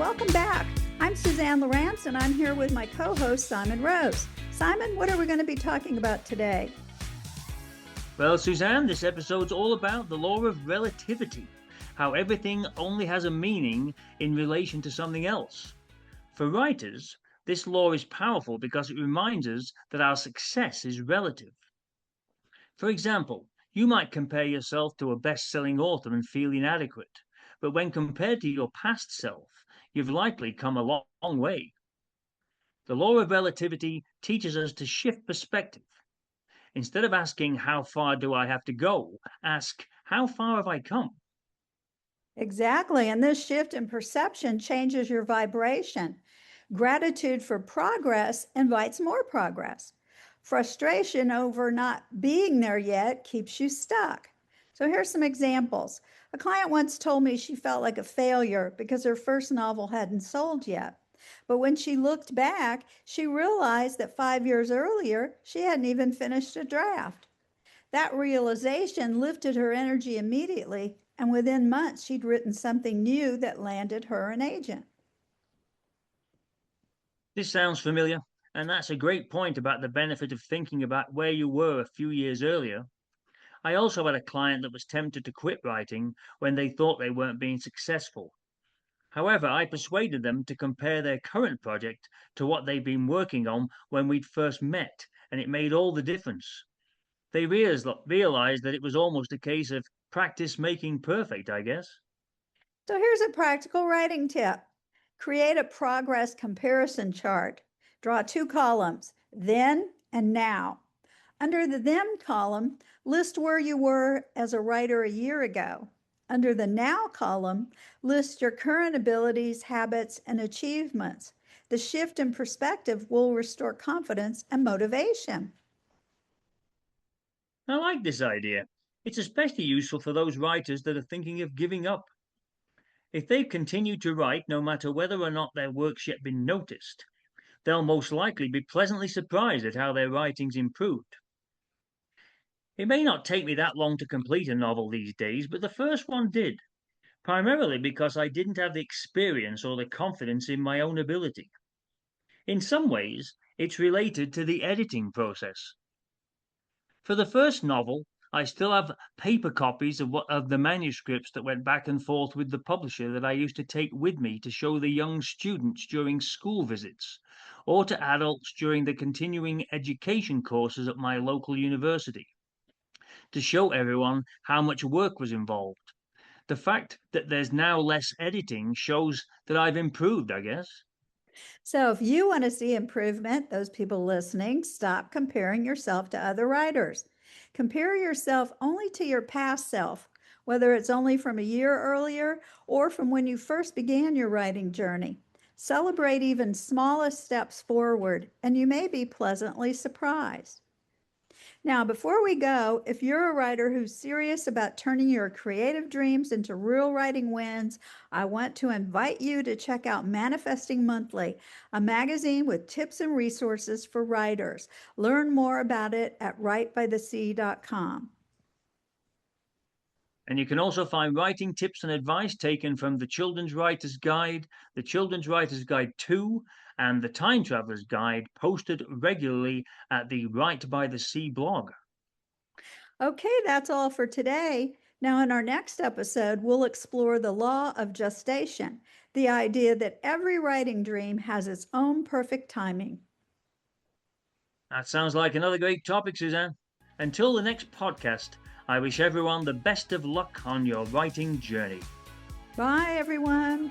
welcome back. I'm Suzanne Lawrence, and I'm here with my co-host, Simon Rose. Simon, what are we going to be talking about today? Well, Suzanne, this episode's all about the law of relativity, how everything only has a meaning in relation to something else. For writers, this law is powerful because it reminds us that our success is relative. For example, you might compare yourself to a best-selling author and feel inadequate, but when compared to your past self, you've likely come a long way. The law of relativity teaches us to shift perspective. Instead of asking, how far do I have to go? Ask, how far have I come? Exactly, and this shift in perception changes your vibration. Gratitude for progress invites more progress. Frustration over not being there yet keeps you stuck. So here's some examples. A client once told me she felt like a failure because her first novel hadn't sold yet. But when she looked back, she realized that 5 years earlier, she hadn't even finished a draft. That realization lifted her energy immediately, and within months, she'd written something new that landed her an agent. This sounds familiar, and that's a great point about the benefit of thinking about where you were a few years earlier. I also had a client that was tempted to quit writing when they thought they weren't being successful. However, I persuaded them to compare their current project to what they'd been working on when we'd first met, and it made all the difference. They realized that it was almost a case of practice making perfect, I guess. So here's a practical writing tip. Create a progress comparison chart. Draw two columns, then and now. Under the then column, list where you were as a writer a year ago. Under the now column, list your current abilities, habits, and achievements. The shift in perspective will restore confidence and motivation. I like this idea. It's especially useful for those writers that are thinking of giving up. If they've continued to write, no matter whether or not their work's yet been noticed, they'll most likely be pleasantly surprised at how their writing's improved. It may not take me that long to complete a novel these days, but the first one did, primarily because I didn't have the experience or the confidence in my own ability. In some ways, it's related to the editing process. For the first novel, I still have paper copies of the manuscripts that went back and forth with the publisher that I used to take with me to show the young students during school visits, or to adults during the continuing education courses at my local university, to show everyone how much work was involved. The fact that there's now less editing shows that I've improved, I guess. So if you want to see improvement, those people listening, stop comparing yourself to other writers. Compare yourself only to your past self, whether it's only from a year earlier or from when you first began your writing journey. Celebrate even smallest steps forward, and you may be pleasantly surprised. Now, before we go, if you're a writer who's serious about turning your creative dreams into real writing wins, I want to invite you to check out Manifesting Monthly, a magazine with tips and resources for writers. Learn more about it at writebythesea.com. And you can also find writing tips and advice taken from the Children's Writer's Guide, the Children's Writer's Guide 2, and the Time Traveler's Guide posted regularly at the Write by the Sea blog. Okay, that's all for today. Now, in our next episode, we'll explore the law of gestation, the idea that every writing dream has its own perfect timing. That sounds like another great topic, Suzanne. Until the next podcast, I wish everyone the best of luck on your writing journey. Bye, everyone.